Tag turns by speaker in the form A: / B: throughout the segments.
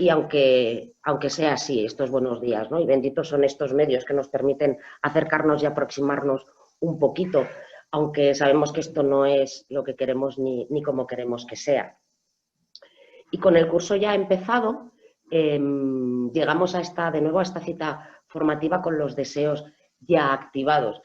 A: Y aunque sea así, estos buenos días, ¿no? Y benditos son estos medios que nos permiten acercarnos y aproximarnos un poquito, aunque sabemos que esto no es lo que queremos ni como queremos que sea. Y con el curso ya empezado, llegamos de nuevo a esta cita formativa con los deseos ya activados.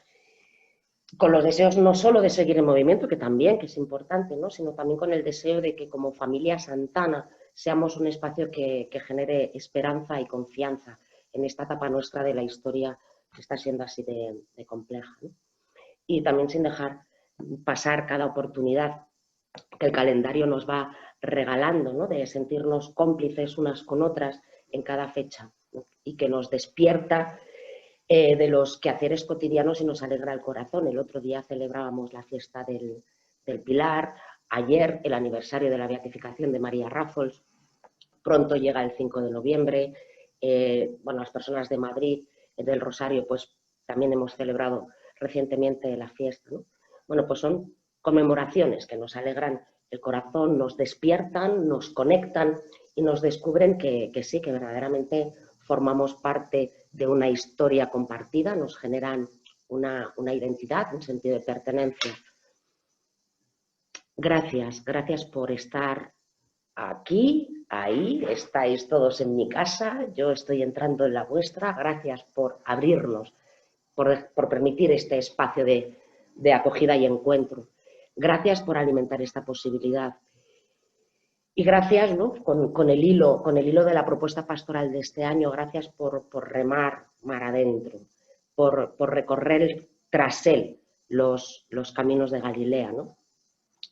A: Con los deseos no solo de seguir en movimiento, que también, que es importante, ¿no? Sino también con el deseo de que como familia santana seamos un espacio que genere esperanza y confianza en esta etapa nuestra de la historia que está siendo así de compleja, ¿no? Y también sin dejar pasar cada oportunidad que el calendario nos va regalando, ¿no? De sentirnos cómplices unas con otras en cada fecha, ¿no? Y que nos despierta de los quehaceres cotidianos y nos alegra el corazón. El otro día celebrábamos la fiesta del Pilar, ayer el aniversario de la beatificación de María Rafols, pronto llega el 5 de noviembre, bueno, las personas de Madrid, del Rosario, pues también hemos celebrado recientemente la fiesta, ¿no? Bueno, pues son conmemoraciones que nos alegran el corazón, nos despiertan, nos conectan y nos descubren que sí, que verdaderamente formamos parte de una historia compartida, nos generan una identidad, un sentido de pertenencia. Gracias, gracias por estar aquí, ahí, estáis todos en mi casa, yo estoy entrando en la vuestra, gracias por abrirnos, por permitir este espacio de acogida y encuentro. Gracias por alimentar esta posibilidad. Y gracias, ¿no? con el hilo de la propuesta pastoral de este año, gracias por remar mar adentro, por recorrer tras él los caminos de Galilea, ¿no?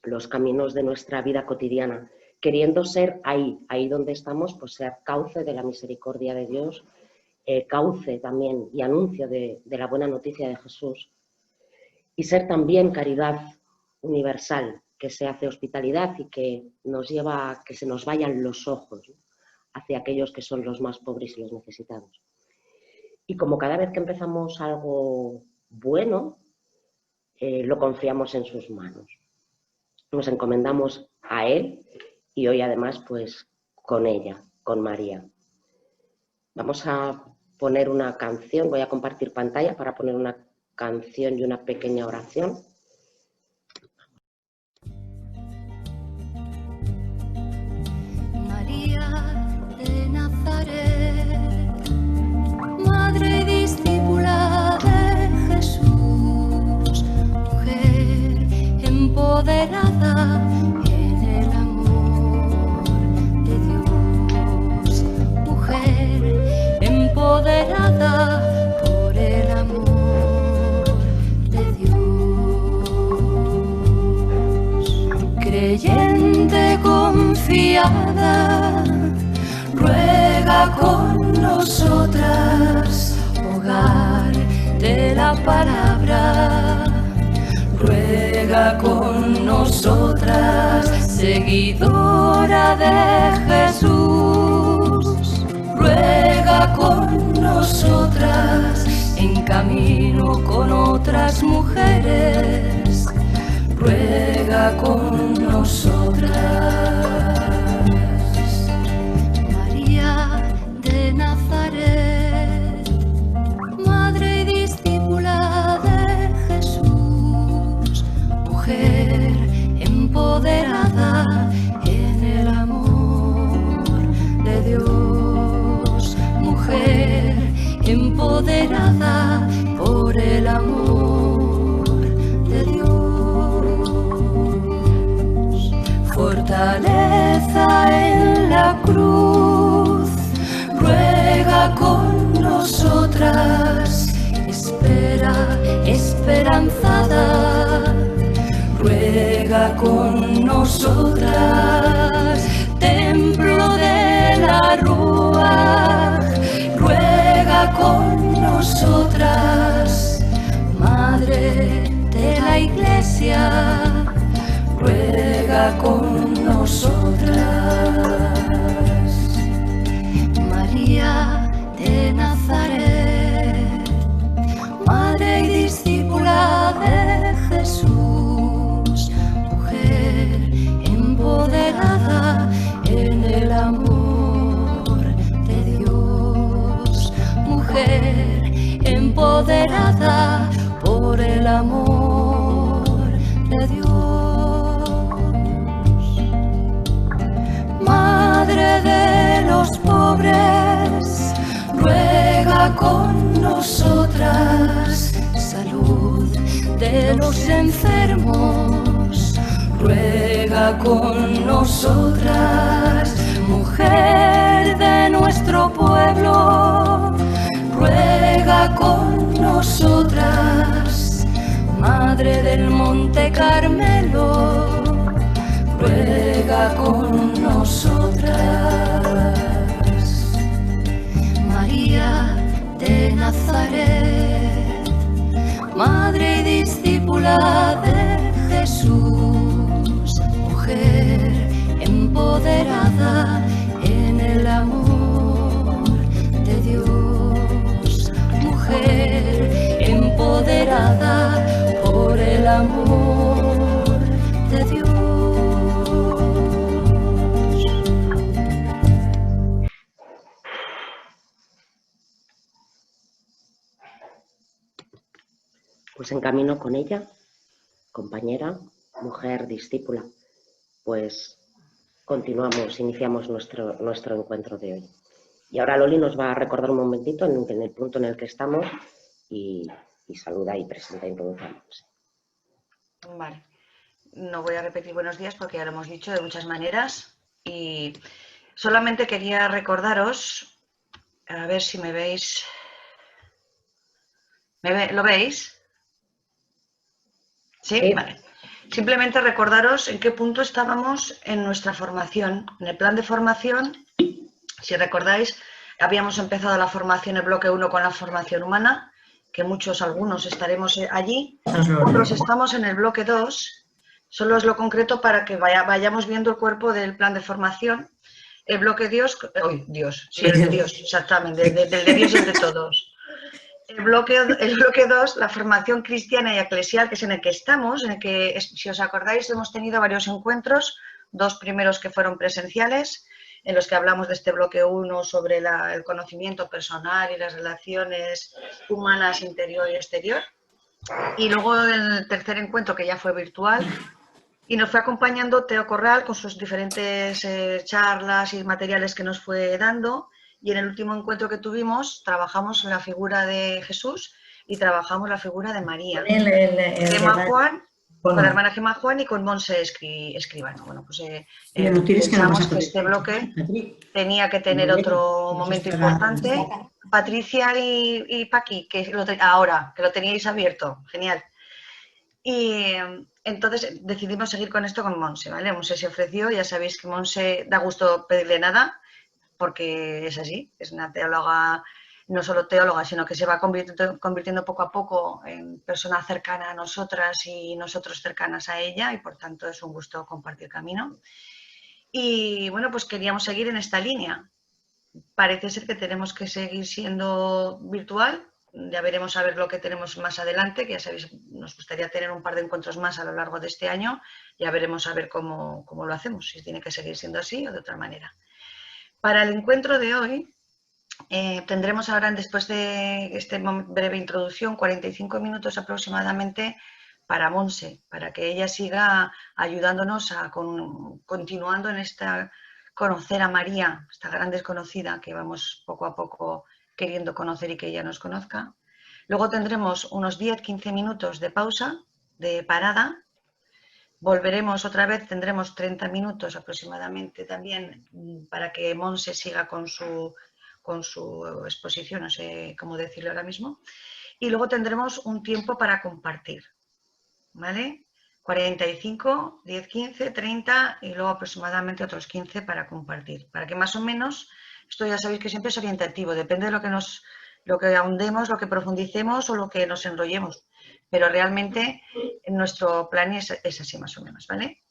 A: Los caminos de nuestra vida cotidiana, queriendo ser ahí donde estamos, pues ser cauce de la misericordia de Dios, cauce también y anuncio de la buena noticia de Jesús, y ser también caridad universal, que se hace hospitalidad y que nos lleva a que se nos vayan los ojos, ¿no? Hacia aquellos que son los más pobres y los necesitados. Y como cada vez que empezamos algo bueno, lo confiamos en sus manos. Nos encomendamos a Él y hoy además pues con ella, con María. Vamos a poner una canción, voy a compartir pantalla para poner una canción y una pequeña oración.
B: María de Nazaret, madre y discípula de Jesús, mujer empoderada en el amor de Dios, mujer empoderada por el amor de Dios, creyente confiada, ruega con nosotras, hogar de la palabra, ruega con nosotras, seguidora de Jesús, ruega con nosotras, en camino con otras mujeres, ruega con nosotras. María de Nazaret, madre y discípula de Jesús, mujer empoderada en el amor de Dios, mujer empoderada por el amor de Dios. Fortaleza en la cruz, ruega con nosotras, espera esperanzada, ruega con nosotras, templo de la Ruaj, ruega con nosotras, madre de la Iglesia, ruega con nosotras. María de Nazaret, madre y discípula de Jesús, mujer empoderada en el amor pobres, ruega con nosotras. Salud de los enfermos, ruega con nosotras. Mujer de nuestro pueblo, ruega con nosotras. Madre del Monte Carmelo, ruega con nosotras. María de Nazaret, madre y discípula de Jesús, mujer empoderada en el amor de Dios, mujer empoderada por el amor de Dios.
A: Pues en camino con ella, compañera, mujer, discípula, pues continuamos, iniciamos nuestro encuentro de hoy. Y ahora Loli nos va a recordar un momentito en el punto en el que estamos y saluda y presenta introducciones.
C: Vale, no voy a repetir buenos días porque ya lo hemos dicho de muchas maneras y solamente quería recordaros, a ver si me veis. ¿Lo veis? ¿Sí?
A: Sí.
C: Vale. Simplemente recordaros en qué punto estábamos en nuestra formación. En el plan de formación, si recordáis, habíamos empezado la formación, el bloque 1 con la formación humana, que algunos estaremos allí. Otros estamos en el bloque 2, solo es lo concreto para que vayamos viendo el cuerpo del plan de formación. El bloque Dios, sí, el de Dios, exactamente, del de Dios y el de todos. El bloque 2, la formación cristiana y eclesial, que es en el que estamos, en el que, si os acordáis, hemos tenido varios encuentros, 2 primeros que fueron presenciales, en los que hablamos de este bloque 1 sobre el conocimiento personal y las relaciones humanas interior y exterior. Y luego el tercer encuentro, que ya fue virtual, y nos fue acompañando Teo Corral con sus diferentes charlas y materiales que nos fue dando. Y en el último encuentro que tuvimos, trabajamos la figura de Jesús y trabajamos la figura de María. Con la hermana Gemma Juan y con Monse Escribano. Bueno, pues pensamos que este bloque tenía que tener otro momento importante. Patricia y Paqui, que ahora, que lo teníais abierto, genial. Y entonces decidimos seguir con esto con Monse, ¿vale? Monse se ofreció, ya sabéis que Monse da gusto pedirle nada, porque es así, es una teóloga, no solo teóloga, sino que se va convirtiendo poco a poco en persona cercana a nosotras y nosotros cercanas a ella, y por tanto es un gusto compartir camino. Y bueno, pues queríamos seguir en esta línea. Parece ser que tenemos que seguir siendo virtual, ya veremos a ver lo que tenemos más adelante, que ya sabéis, nos gustaría tener un par de encuentros más a lo largo de este año, ya veremos a ver cómo lo hacemos, si tiene que seguir siendo así o de otra manera. Para el encuentro de hoy tendremos ahora, después de esta breve introducción, 45 minutos aproximadamente para Monse, para que ella siga ayudándonos continuando en esta conocer a María, esta gran desconocida que vamos poco a poco queriendo conocer y que ella nos conozca. Luego tendremos unos 10-15 minutos de pausa, de parada. Volveremos otra vez, tendremos 30 minutos aproximadamente también para que Monse siga con su exposición, no sé cómo decirlo ahora mismo. Y luego tendremos un tiempo para compartir, ¿vale? 45, 10, 15, 30 y luego aproximadamente otros 15 para compartir. Para que más o menos, esto ya sabéis que siempre es orientativo, depende de lo que ahondemos, lo que profundicemos o lo que nos enrollemos. Pero realmente nuestro plan es así más o menos, ¿vale?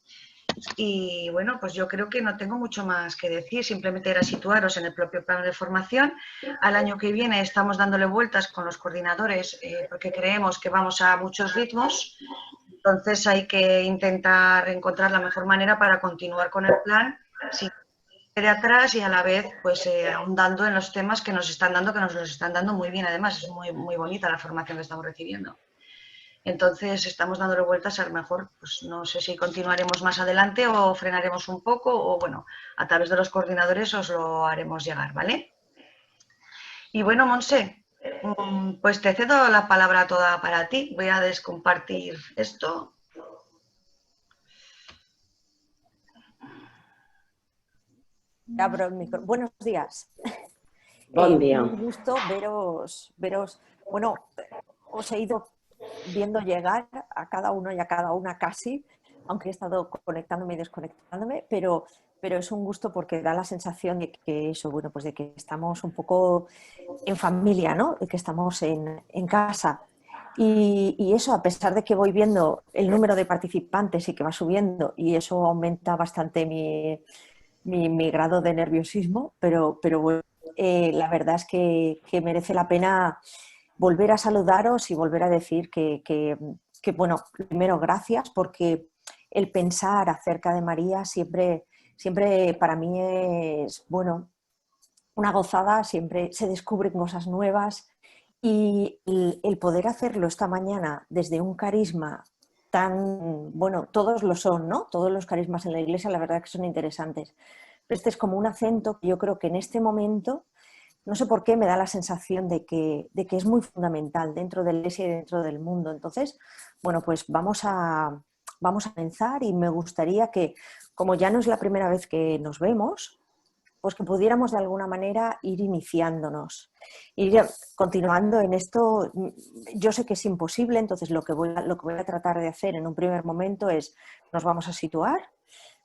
C: Y bueno, pues yo creo que no tengo mucho más que decir, simplemente era situaros en el propio plan de formación. Al año que viene estamos dándole vueltas con los coordinadores porque creemos que vamos a muchos ritmos, entonces hay que intentar encontrar la mejor manera para continuar con el plan sin de atrás y a la vez pues ahondando en los temas que nos están dando, que nos los están dando muy bien además, es muy, muy bonita la formación que estamos recibiendo. Entonces estamos dándole vueltas, a lo mejor, pues no sé si continuaremos más adelante o frenaremos un poco o bueno, a través de los coordinadores os lo haremos llegar, ¿vale? Y bueno, Monse, pues te cedo la palabra toda para ti. Voy a descompartir esto.
D: Abro el micro. Buenos días.
A: Buen día.
D: Un gusto veros. Bueno, os he ido viendo llegar a cada uno y a cada una casi, aunque he estado conectándome y desconectándome, pero es un gusto porque da la sensación de que eso, bueno, pues de que estamos un poco en familia, ¿no? De que estamos en casa. Y eso, a pesar de que voy viendo el número de participantes y que va subiendo, y eso aumenta bastante mi grado de nerviosismo, pero bueno, la verdad es que merece la pena volver a saludaros y volver a decir que, bueno, primero gracias porque el pensar acerca de María siempre para mí es, bueno, una gozada, siempre se descubren cosas nuevas y el poder hacerlo esta mañana desde un carisma tan, bueno, todos lo son, ¿no? Todos los carismas en la iglesia la verdad que son interesantes. Pero este es como un acento que yo creo que en este momento, no sé por qué, me da la sensación de que es muy fundamental dentro de la iglesia y dentro del mundo. Entonces, bueno, pues vamos a comenzar y me gustaría que, como ya no es la primera vez que nos vemos, pues que pudiéramos de alguna manera ir iniciándonos, ir continuando en esto. Yo sé que es imposible, entonces lo que voy a tratar de hacer en un primer momento es, nos vamos a situar,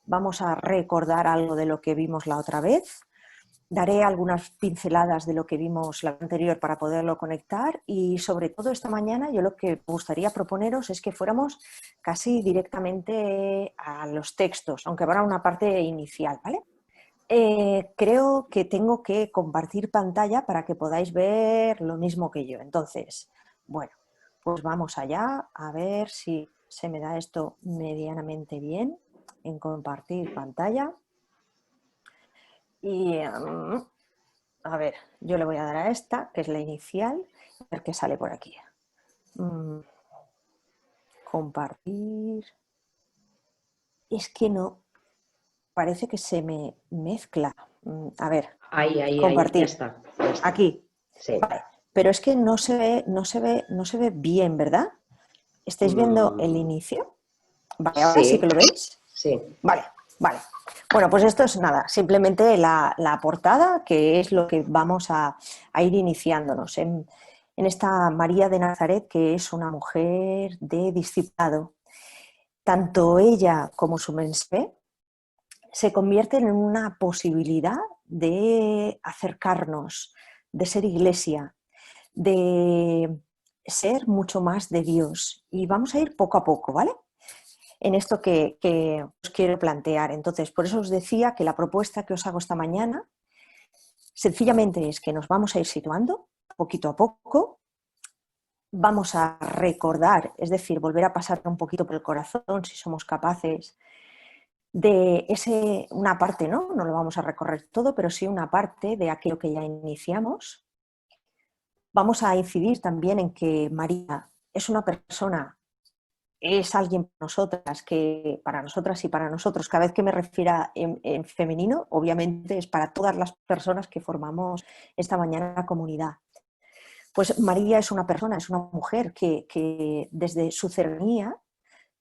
D: vamos a recordar algo de lo que vimos la otra vez, daré algunas pinceladas de lo que vimos la anterior para poderlo conectar y sobre todo esta mañana yo lo que me gustaría proponeros es que fuéramos casi directamente a los textos, aunque habrá una parte inicial, ¿vale? Creo que tengo que compartir pantalla para que podáis ver lo mismo que yo. Entonces, bueno, pues vamos allá a ver si se me da esto medianamente bien en compartir pantalla. Y a ver, yo le voy a dar a esta, que es la inicial, a ver qué sale por aquí. Compartir. Es que no, parece que se me mezcla. A ver, compartir.
A: Ahí, ya está.
D: Aquí.
A: Sí.
D: Vale. Pero es que no se ve bien, ¿verdad? ¿Estáis viendo el inicio? Vale, ahora sí que lo veis.
A: Sí.
D: Vale. Bueno, pues esto es nada, simplemente la portada, que es lo que vamos a ir iniciándonos en esta María de Nazaret, que es una mujer de discipulado. Tanto ella como su mensaje se convierten en una posibilidad de acercarnos, de ser iglesia, de ser mucho más de Dios. Y vamos a ir poco a poco, ¿vale? En esto que os quiero plantear. Entonces, por eso os decía que la propuesta que os hago esta mañana sencillamente es que nos vamos a ir situando poquito a poco, vamos a recordar, es decir, volver a pasar un poquito por el corazón si somos capaces de una parte, ¿no? No lo vamos a recorrer todo, pero sí una parte de aquello que ya iniciamos. Vamos a incidir también en que María es una persona, es alguien para nosotras, que para nosotras y para nosotros, cada vez que me refiera en femenino, obviamente es para todas las personas que formamos esta mañana comunidad. Pues María es una persona, es una mujer que desde su cercanía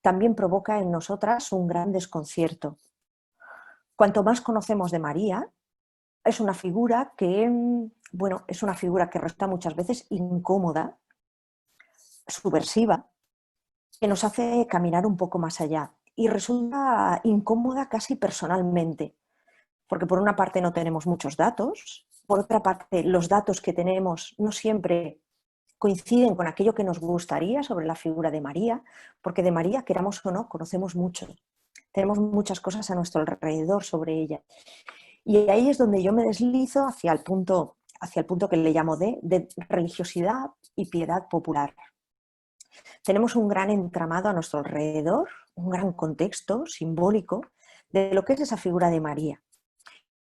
D: también provoca en nosotras un gran desconcierto. Cuanto más conocemos de María, es una figura que, bueno, es una figura que resulta muchas veces incómoda, subversiva, que nos hace caminar un poco más allá y resulta incómoda casi personalmente, porque por una parte no tenemos muchos datos, por otra parte los datos que tenemos no siempre coinciden con aquello que nos gustaría sobre la figura de María, porque de María, queramos o no, conocemos mucho. Tenemos muchas cosas a nuestro alrededor sobre ella. Y ahí es donde yo me deslizo hacia el punto que le llamo de religiosidad y piedad popular. Tenemos un gran entramado a nuestro alrededor, un gran contexto simbólico de lo que es esa figura de María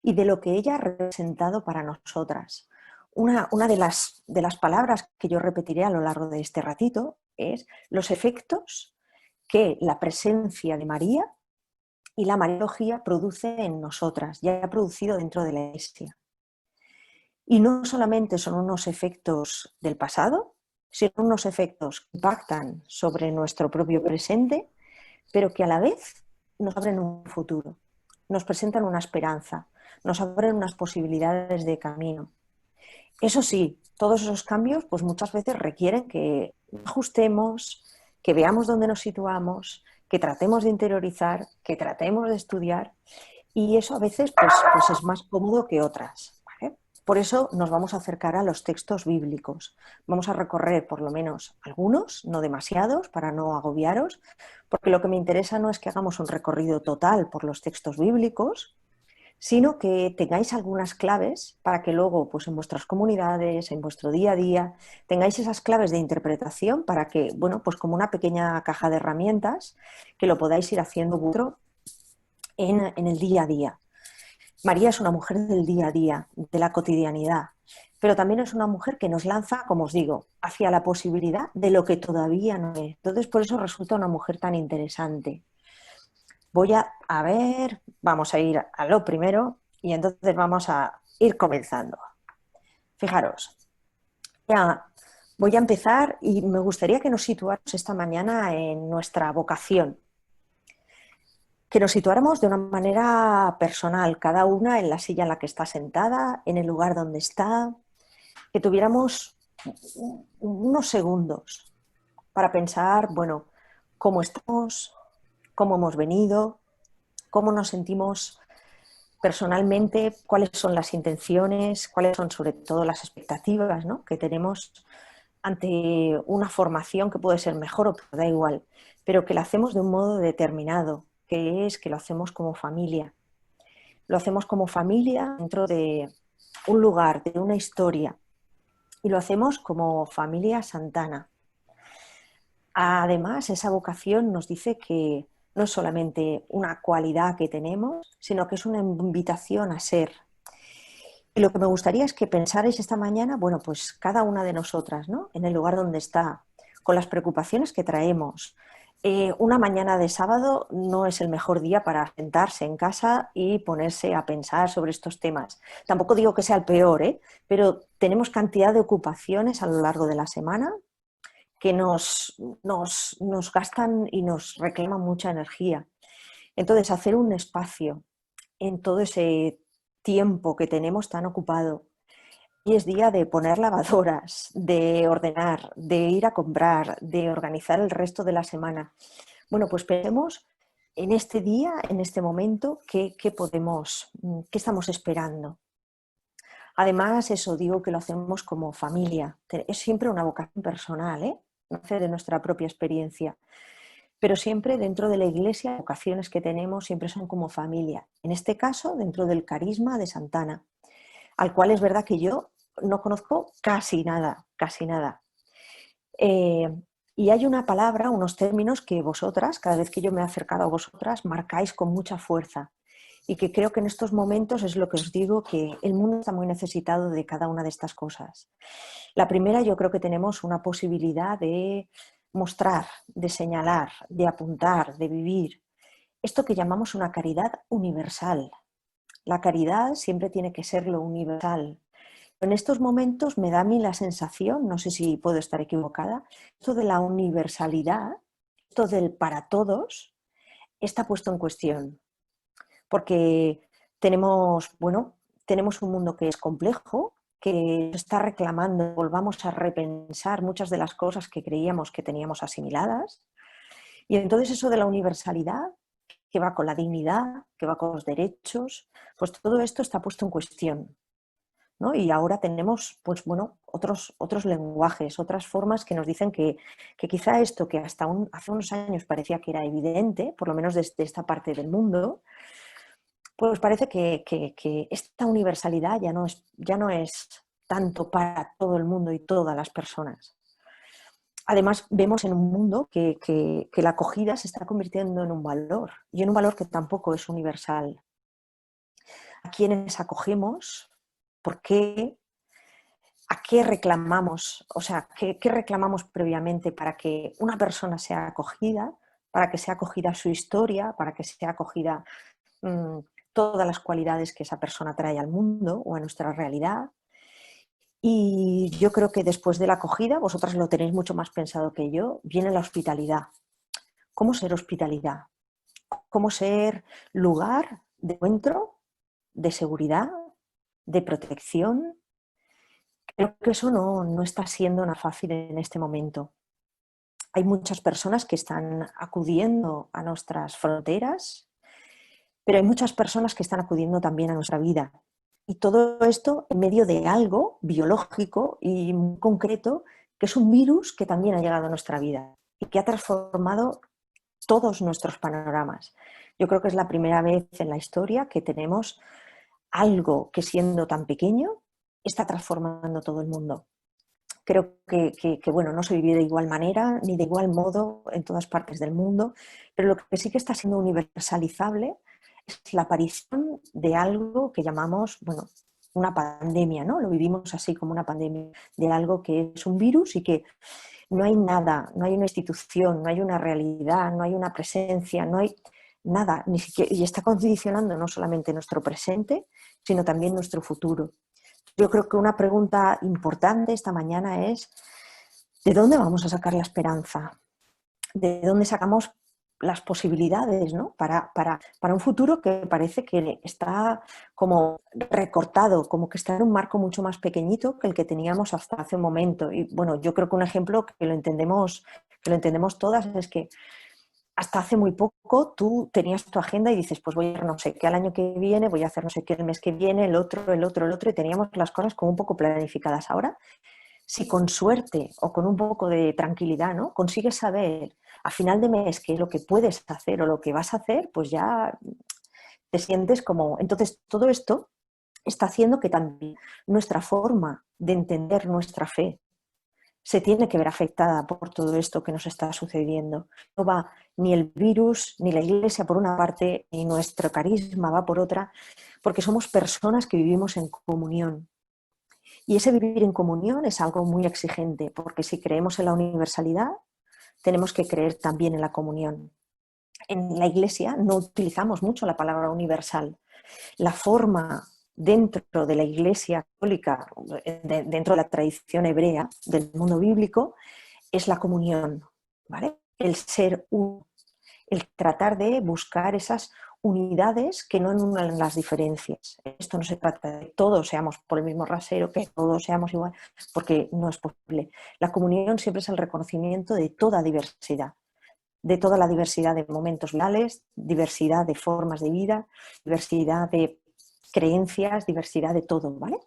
D: y de lo que ella ha representado para nosotras. una de las palabras que yo repetiré a lo largo de este ratito es los efectos que la presencia de María y la Mariología produce en nosotras, ya ha producido dentro de la Iglesia. Y no solamente son unos efectos del pasado, sino unos efectos que impactan sobre nuestro propio presente, pero que a la vez nos abren un futuro, nos presentan una esperanza, nos abren unas posibilidades de camino. Eso sí, todos esos cambios pues muchas veces requieren que ajustemos, que veamos dónde nos situamos, que tratemos de interiorizar, que tratemos de estudiar, y eso a veces pues es más cómodo que otras, ¿vale? Por eso nos vamos a acercar a los textos bíblicos. Vamos a recorrer por lo menos algunos, no demasiados, para no agobiaros, porque lo que me interesa no es que hagamos un recorrido total por los textos bíblicos, sino que tengáis algunas claves para que luego pues en vuestras comunidades, en vuestro día a día, tengáis esas claves de interpretación para que, bueno, pues como una pequeña caja de herramientas, que lo podáis ir haciendo vuestro en el día a día. María es una mujer del día a día, de la cotidianidad, pero también es una mujer que nos lanza, como os digo, hacia la posibilidad de lo que todavía no es. Entonces, por eso resulta una mujer tan interesante. Voy a ver, vamos a ir a lo primero y entonces vamos a ir comenzando. Fijaros, ya voy a empezar y me gustaría que nos situáramos esta mañana en nuestra vocación. Que nos situáramos de una manera personal, cada una en la silla en la que está sentada, en el lugar donde está, que tuviéramos unos segundos para pensar, bueno, cómo estamos, cómo hemos venido, cómo nos sentimos personalmente, cuáles son las intenciones, cuáles son sobre todo las expectativas, ¿no?, que tenemos ante una formación que puede ser mejor o peor, da igual, pero que la hacemos de un modo determinado, que es que lo hacemos como familia. Lo hacemos como familia dentro de un lugar, de una historia, y lo hacemos como familia santana. Además, esa vocación nos dice que no es solamente una cualidad que tenemos, sino que es una invitación a ser. Y lo que me gustaría es que pensarais esta mañana, bueno, pues cada una de nosotras, ¿no?, en el lugar donde está, con las preocupaciones que traemos. Una mañana de sábado no es el mejor día para sentarse en casa y ponerse a pensar sobre estos temas. Tampoco digo que sea el peor, pero tenemos cantidad de ocupaciones a lo largo de la semana que nos gastan y nos reclaman mucha energía. Entonces, hacer un espacio en todo ese tiempo que tenemos tan ocupado, y es día de poner lavadoras, de ordenar, de ir a comprar, de organizar el resto de la semana. Bueno, pues pensemos en este día, en este momento, qué estamos esperando. Además, eso digo que lo hacemos como familia. Es siempre una vocación personal, nace de nuestra propia experiencia. Pero siempre dentro de la Iglesia, las vocaciones que tenemos siempre son como familia. En este caso, dentro del carisma de Santana, al cual es verdad que yo no conozco casi nada, casi nada. Y hay una palabra, unos términos que vosotras, cada vez que yo me he acercado a vosotras, marcáis con mucha fuerza. Y que creo que en estos momentos es lo que os digo, que el mundo está muy necesitado de cada una de estas cosas. La primera, yo creo que tenemos una posibilidad de mostrar, de señalar, de apuntar, de vivir esto que llamamos una caridad universal. La caridad siempre tiene que ser lo universal. En estos momentos me da a mí la sensación, no sé si puedo estar equivocada, esto de la universalidad, esto del para todos, está puesto en cuestión. Porque tenemos un mundo que es complejo, que está reclamando, volvamos a repensar muchas de las cosas que creíamos que teníamos asimiladas. Y entonces eso de la universalidad, que va con la dignidad, que va con los derechos, pues todo esto está puesto en cuestión, ¿no? Y ahora tenemos otros lenguajes, otras formas que nos dicen que quizá esto que hasta hace unos años parecía que era evidente, por lo menos desde esta parte del mundo, pues parece que esta universalidad ya no es tanto para todo el mundo y todas las personas. Además, vemos en un mundo que la acogida se está convirtiendo en un valor, y en un valor que tampoco es universal. ¿A quiénes acogemos? ¿Por qué? ¿a qué reclamamos? O sea, ¿qué reclamamos previamente para que una persona sea acogida, para que sea acogida su historia, para que sea acogida todas las cualidades que esa persona trae al mundo o a nuestra realidad? Y yo creo que después de la acogida, vosotras lo tenéis mucho más pensado que yo, viene la hospitalidad. ¿Cómo ser hospitalidad? ¿Cómo ser lugar de encuentro, de seguridad, de protección? Creo que eso no está siendo nada fácil en este momento. Hay muchas personas que están acudiendo a nuestras fronteras, pero hay muchas personas que están acudiendo también a nuestra vida. Y todo esto en medio de algo biológico y muy concreto, que es un virus que también ha llegado a nuestra vida y que ha transformado todos nuestros panoramas. Yo creo que es la primera vez en la historia que tenemos algo que, siendo tan pequeño, está transformando todo el mundo. Creo que bueno, no se vive de igual manera ni de igual modo en todas partes del mundo, pero lo que sí que está siendo universalizable es la aparición de algo que llamamos, bueno, una pandemia, ¿no? Lo vivimos así como una pandemia, de algo que es un virus y que no hay nada, no hay una institución, no hay una realidad, no hay una presencia, no hay nada, ni siquiera, y está condicionando no solamente nuestro presente, sino también nuestro futuro. Yo creo que una pregunta importante esta mañana es: ¿de dónde vamos a sacar la esperanza? ¿De dónde sacamos las posibilidades, ¿no? para un futuro que parece que está como recortado, como que está en un marco mucho más pequeñito que el que teníamos hasta hace un momento? Y bueno, yo creo que un ejemplo que lo entendemos todas es que hasta hace muy poco tú tenías tu agenda y dices, pues voy a hacer no sé qué al año que viene, voy a hacer no sé qué el mes que viene, el otro, y teníamos las cosas como un poco planificadas. Ahora, si con suerte o con un poco de tranquilidad, ¿no?, consigues saber a final de mes qué es lo que puedes hacer o lo que vas a hacer, pues ya te sientes como... Entonces, todo esto está haciendo que también nuestra forma de entender nuestra fe se tiene que ver afectada por todo esto que nos está sucediendo. No va ni el virus, ni la Iglesia por una parte, ni nuestro carisma va por otra, porque somos personas que vivimos en comunión. Y ese vivir en comunión es algo muy exigente, porque si creemos en la universalidad, tenemos que creer también en la comunión. En la Iglesia no utilizamos mucho la palabra universal. La forma dentro de la Iglesia católica, dentro de la tradición hebrea del mundo bíblico, es la comunión, ¿vale? El ser uno, el tratar de buscar esas unidades que no anulan las diferencias. Esto no se trata de que todos seamos por el mismo rasero, que todos seamos igual, porque no es posible. La comunión siempre es el reconocimiento de toda diversidad, de toda la diversidad de momentos vitales, diversidad de formas de vida, diversidad de creencias, diversidad de todo, ¿vale?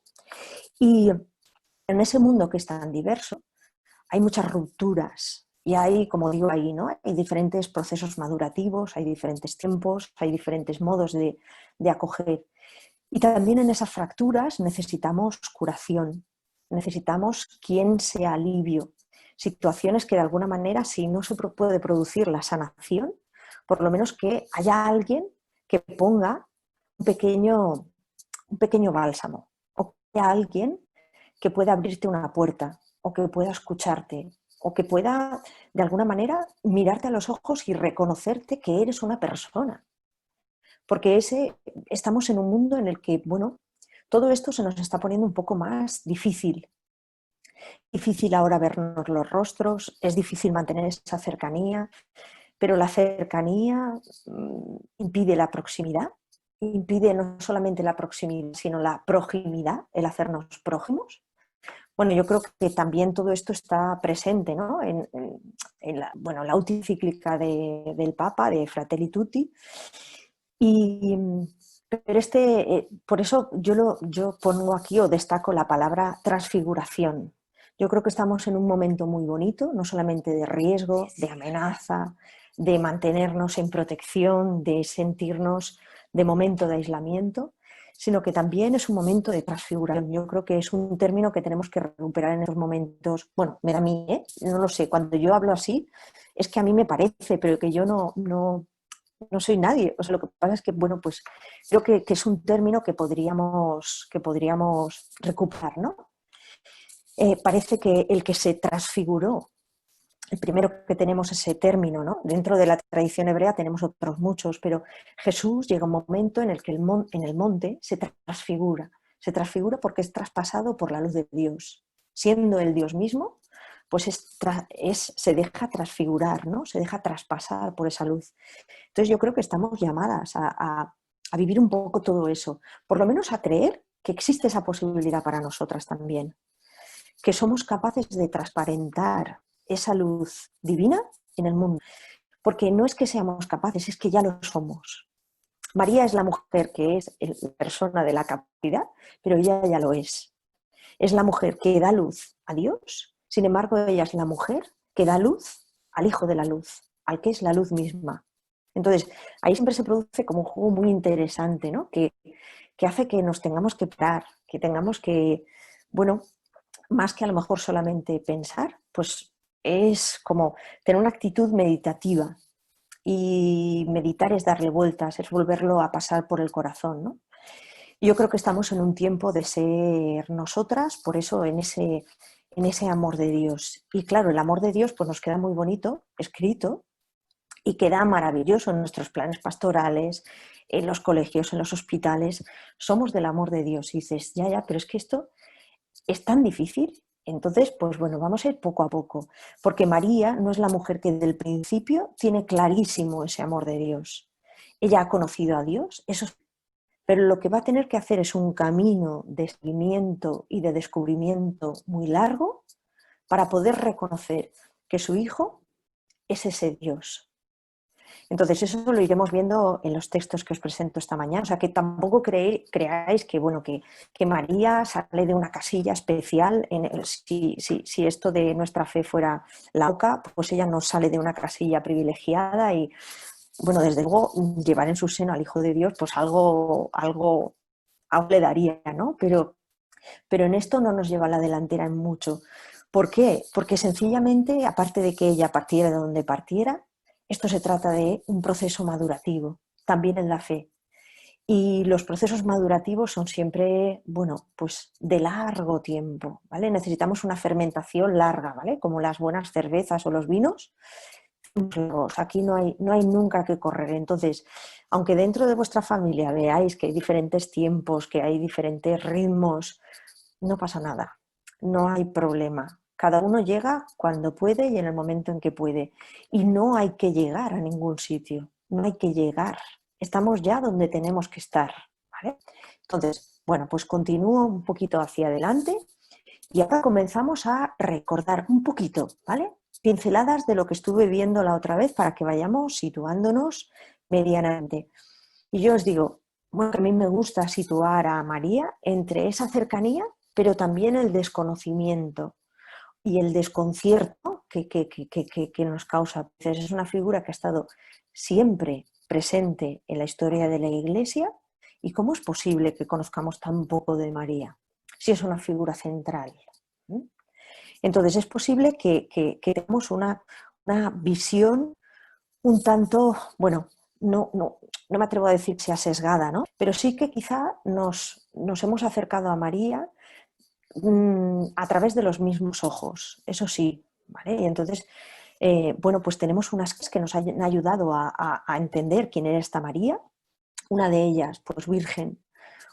D: Y en ese mundo que es tan diverso hay muchas rupturas y hay, como digo ahí, ¿no?, hay diferentes procesos madurativos, hay diferentes tiempos, hay diferentes modos de acoger. Y también en esas fracturas necesitamos curación, necesitamos quien sea alivio, situaciones que de alguna manera, si no se puede producir la sanación, por lo menos que haya alguien que ponga un pequeño bálsamo, o que haya alguien que pueda abrirte una puerta, o que pueda escucharte, o que pueda de alguna manera mirarte a los ojos y reconocerte que eres una persona. Porque estamos en un mundo en el que, bueno, todo esto se nos está poniendo un poco más difícil. Difícil ahora vernos los rostros, es difícil mantener esa cercanía, pero la cercanía impide la proximidad, impide no solamente la proximidad, sino la proximidad, el hacernos prójimos. Bueno, yo creo que también todo esto está presente, ¿no?, en la encíclica del Papa, de Fratelli Tutti. Pero por eso yo pongo aquí o destaco la palabra transfiguración. Yo creo que estamos en un momento muy bonito, no solamente de riesgo, de amenaza, de mantenernos en protección, de sentirnos de momento de aislamiento, sino que también es un momento de transfiguración. Yo creo que es un término que tenemos que recuperar en estos momentos. Bueno, me da a mí, no lo sé, cuando yo hablo así, es que a mí me parece, pero que yo no soy nadie. O sea, lo que pasa es que, bueno, pues creo que es un término que podríamos recuperar, ¿no? parece que el que se transfiguró, el primero que tenemos ese término, ¿no? Dentro de la tradición hebrea tenemos otros muchos, pero Jesús llega un momento en el que en el monte se transfigura porque es traspasado por la luz de Dios. Siendo el Dios mismo, pues se deja transfigurar, ¿no? Se deja traspasar por esa luz. Entonces yo creo que estamos llamadas a vivir un poco todo eso, por lo menos a creer que existe esa posibilidad para nosotras también, que somos capaces de transparentar esa luz divina en el mundo, porque no es que seamos capaces, es que ya lo somos. María es la mujer que es la persona de la capacidad, pero ella ya lo es. Es la mujer que da luz a Dios, sin embargo ella es la mujer que da luz al Hijo de la Luz, al que es la luz misma. Entonces, ahí siempre se produce como un juego muy interesante, ¿no? Que hace que nos tengamos que parar, que tengamos que, bueno, más que a lo mejor solamente pensar, pues es como tener una actitud meditativa. Y meditar es darle vueltas, es volverlo a pasar por el corazón, ¿no? Yo creo que estamos en un tiempo de ser nosotras, por eso en ese amor de Dios. Y claro, el amor de Dios pues nos queda muy bonito, escrito, y queda maravilloso en nuestros planes pastorales, en los colegios, en los hospitales. Somos del amor de Dios. Y dices, ya, pero es que esto es tan difícil. Entonces, pues bueno, vamos a ir poco a poco, porque María no es la mujer que desde el principio tiene clarísimo ese amor de Dios. Ella ha conocido a Dios, eso, pero lo que va a tener que hacer es un camino de seguimiento y de descubrimiento muy largo para poder reconocer que su hijo es ese Dios. Entonces, eso lo iremos viendo en los textos que os presento esta mañana. O sea, que tampoco creáis que, bueno, que María sale de una casilla especial. Si esto de nuestra fe fuera la OCA, pues ella no sale de una casilla privilegiada y, bueno, desde luego, llevar en su seno al Hijo de Dios, pues algo le daría, ¿no? Pero en esto no nos lleva a la delantera en mucho. ¿Por qué? Porque sencillamente, aparte de que ella partiera de donde partiera, esto se trata de un proceso madurativo, también en la fe. Y los procesos madurativos son siempre, bueno, pues de largo tiempo, ¿vale? Necesitamos una fermentación larga, ¿vale? Como las buenas cervezas o los vinos. Aquí no hay nunca que correr. Entonces, aunque dentro de vuestra familia veáis que hay diferentes tiempos, que hay diferentes ritmos, no pasa nada, no hay problema. Cada uno llega cuando puede y en el momento en que puede. Y no hay que llegar a ningún sitio, no hay que llegar. Estamos ya donde tenemos que estar, ¿vale? Entonces, bueno, pues continúo un poquito hacia adelante y ahora comenzamos a recordar un poquito, ¿vale? Pinceladas de lo que estuve viendo la otra vez para que vayamos situándonos medianamente. Y yo os digo, bueno, que a mí me gusta situar a María entre esa cercanía, pero también el desconocimiento y el desconcierto que nos causa. Es una figura que ha estado siempre presente en la historia de la Iglesia. ¿Y cómo es posible que conozcamos tan poco de María si es una figura central? Entonces es posible que tengamos una visión un tanto, bueno, no me atrevo a decir que sea sesgada, ¿no? Pero sí que quizá nos hemos acercado a María a través de los mismos ojos, eso sí, ¿vale? Y entonces, bueno, pues tenemos unas que nos han ayudado a entender quién era esta María. Una de ellas, pues virgen,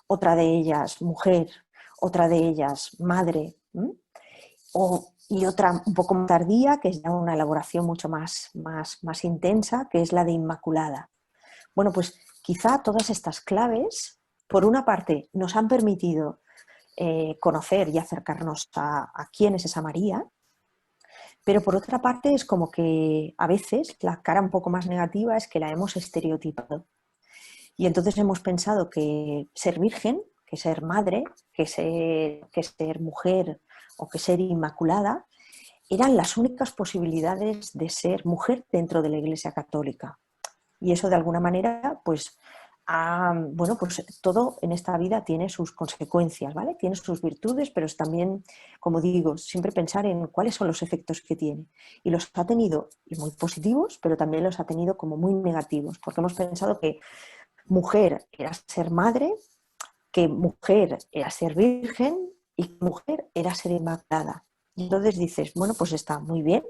D: otra de ellas mujer, otra de ellas madre, y otra un poco más tardía, que es ya una elaboración mucho más intensa, que es la de Inmaculada. Bueno, pues quizá todas estas claves, por una parte, nos han permitido conocer y acercarnos a quién es esa María, pero por otra parte es como que a veces la cara un poco más negativa es que la hemos estereotipado. Y entonces hemos pensado que ser virgen, que ser madre, que ser mujer o que ser inmaculada eran las únicas posibilidades de ser mujer dentro de la Iglesia Católica. Y eso de alguna manera, pues, bueno, pues todo en esta vida tiene sus consecuencias, ¿vale? Tiene sus virtudes, pero es también, como digo, siempre pensar en cuáles son los efectos que tiene. Y los ha tenido muy positivos, pero también los ha tenido como muy negativos, porque hemos pensado que mujer era ser madre, que mujer era ser virgen y que mujer era ser inmaculada. Y entonces dices, bueno, pues está muy bien,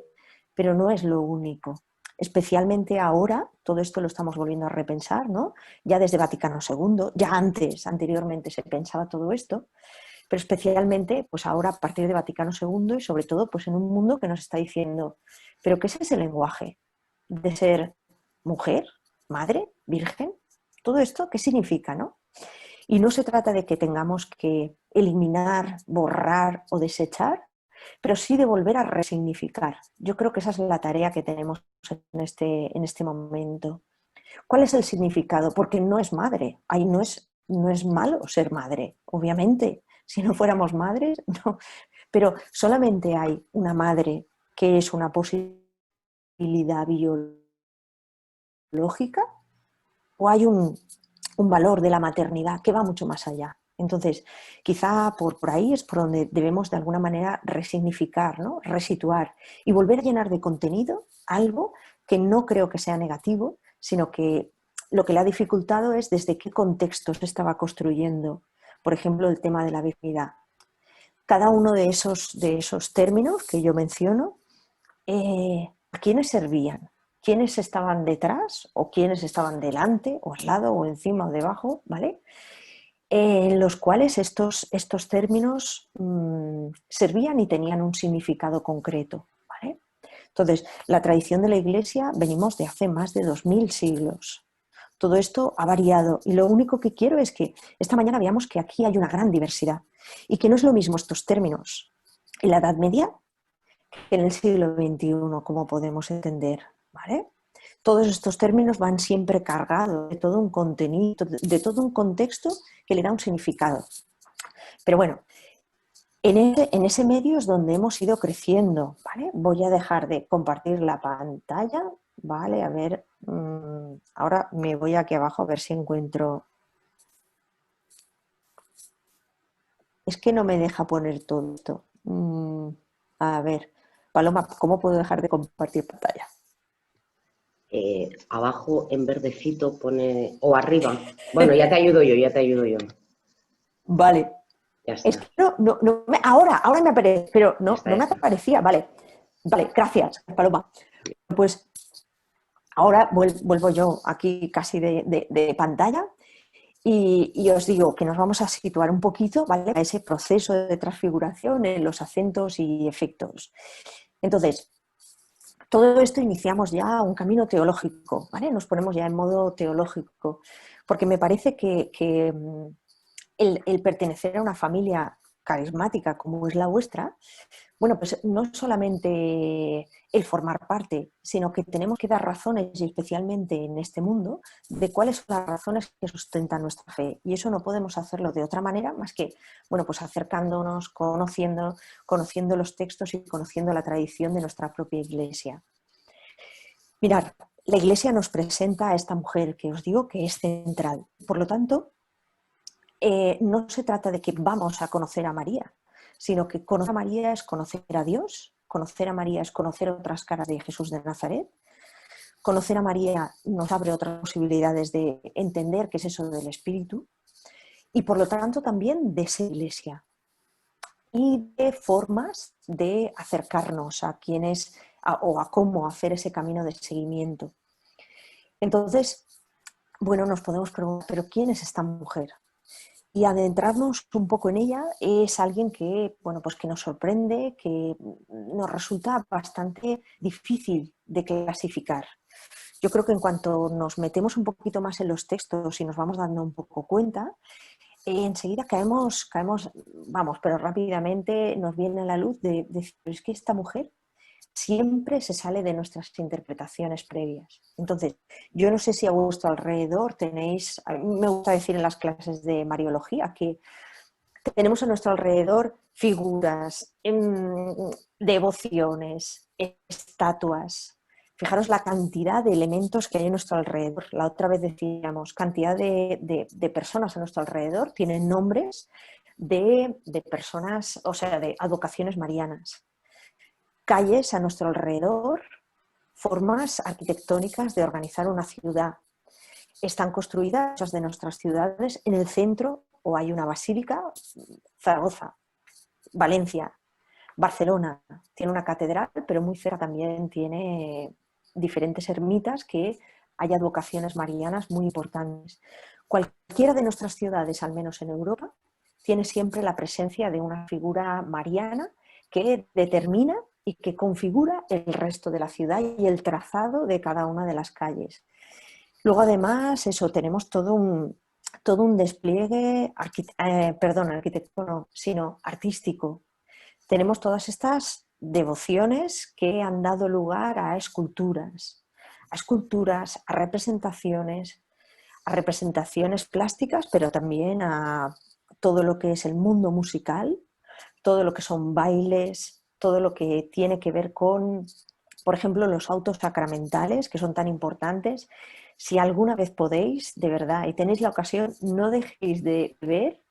D: pero no es lo único. Especialmente ahora, todo esto lo estamos volviendo a repensar, ¿no? Ya desde Vaticano II, ya anteriormente se pensaba todo esto, pero especialmente pues ahora a partir de Vaticano II y sobre todo pues en un mundo que nos está diciendo, ¿pero qué es ese lenguaje de ser mujer, madre, virgen? ¿Todo esto qué significa, no? Y no se trata de que tengamos que eliminar, borrar o desechar, pero sí de volver a resignificar. Yo creo que esa es la tarea que tenemos en este momento. ¿Cuál es el significado? Porque no es madre, ahí no es malo ser madre, obviamente. Si no fuéramos madres, no. Pero solamente hay una madre que es una posibilidad biológica o hay un valor de la maternidad que va mucho más allá. Entonces, quizá por ahí es por donde debemos de alguna manera resignificar, ¿no? Resituar y volver a llenar de contenido algo que no creo que sea negativo, sino que lo que le ha dificultado es desde qué contexto se estaba construyendo, por ejemplo, el tema de la virginidad. Cada uno de esos términos que yo menciono, ¿a quiénes servían? ¿Quiénes estaban detrás o quiénes estaban delante o al lado o encima o debajo? ¿Vale? En los cuales estos términos servían y tenían un significado concreto. ¿Vale? Entonces, la tradición de la Iglesia venimos de hace más de 2000 siglos. Todo esto ha variado y lo único que quiero es que esta mañana veamos que aquí hay una gran diversidad y que no es lo mismo estos términos en la Edad Media que en el siglo XXI, como podemos entender. ¿Vale? Todos estos términos van siempre cargados de todo un contenido, de todo un contexto que le da un significado. Pero bueno, en ese medio es donde hemos ido creciendo. ¿Vale? Voy a dejar de compartir la pantalla. Vale, a ver, ahora me voy aquí abajo a ver si encuentro. Es que no me deja poner todo esto. A ver, Paloma, ¿cómo puedo dejar de compartir pantalla?
A: Abajo en verdecito pone, o arriba. Bueno, ya te ayudo yo.
D: Vale.
A: Ya está.
D: Es que ahora me aparece, pero no me aparecía. Vale, gracias, Paloma. Pues ahora vuelvo yo aquí casi de pantalla y os digo que nos vamos a situar un poquito, ¿vale?, a ese proceso de transfiguración en los acentos y efectos. Entonces, todo esto iniciamos ya un camino teológico, ¿vale? Nos ponemos ya en modo teológico, porque me parece que el pertenecer a una familia carismática como es la vuestra, bueno, pues no solamente el formar parte, sino que tenemos que dar razones, y especialmente en este mundo, de cuáles son las razones que sustentan nuestra fe. Y eso no podemos hacerlo de otra manera más que, bueno, pues acercándonos, conociendo los textos y conociendo la tradición de nuestra propia Iglesia. Mirad, la Iglesia nos presenta a esta mujer que os digo que es central. Por lo tanto, no se trata de que vamos a conocer a María, sino que conocer a María es conocer a Dios, conocer a María es conocer otras caras de Jesús de Nazaret, conocer a María nos abre otras posibilidades de entender qué es eso del Espíritu y por lo tanto también de ser Iglesia y de formas de acercarnos a quienes o a cómo hacer ese camino de seguimiento. Entonces, bueno, nos podemos preguntar, ¿pero quién es esta mujer? Y adentrarnos un poco en ella es alguien que, bueno, pues que nos sorprende, que nos resulta bastante difícil de clasificar. Yo creo que en cuanto nos metemos un poquito más en los textos y nos vamos dando un poco cuenta, enseguida caemos, vamos, pero rápidamente nos viene a la luz de decir, es que esta mujer siempre se sale de nuestras interpretaciones previas. Entonces, yo no sé si a vuestro alrededor tenéis, a mí me gusta decir en las clases de Mariología que tenemos a nuestro alrededor figuras, devociones, estatuas. Fijaros la cantidad de elementos que hay a nuestro alrededor. La otra vez decíamos, cantidad de personas a nuestro alrededor tienen nombres de personas, o sea, de advocaciones marianas. Calles a nuestro alrededor, formas arquitectónicas de organizar una ciudad. Están construidas muchas de nuestras ciudades en el centro, o hay una basílica, Zaragoza. Valencia, Barcelona tiene una catedral, pero muy cerca también tiene diferentes ermitas que hay advocaciones marianas muy importantes. Cualquiera de nuestras ciudades, al menos en Europa, tiene siempre la presencia de una figura mariana que determina y que configura el resto de la ciudad y el trazado de cada una de las calles. Luego, además, tenemos todo un despliegue, arquitectónico, no, sino artístico. Tenemos todas estas devociones que han dado lugar a esculturas, a representaciones plásticas, pero también a todo lo que es el mundo musical, todo lo que son bailes, todo lo que tiene que ver con, por ejemplo, los autos sacramentales, que son tan importantes. Si alguna vez podéis, de verdad, y tenéis la ocasión, no dejéis de ver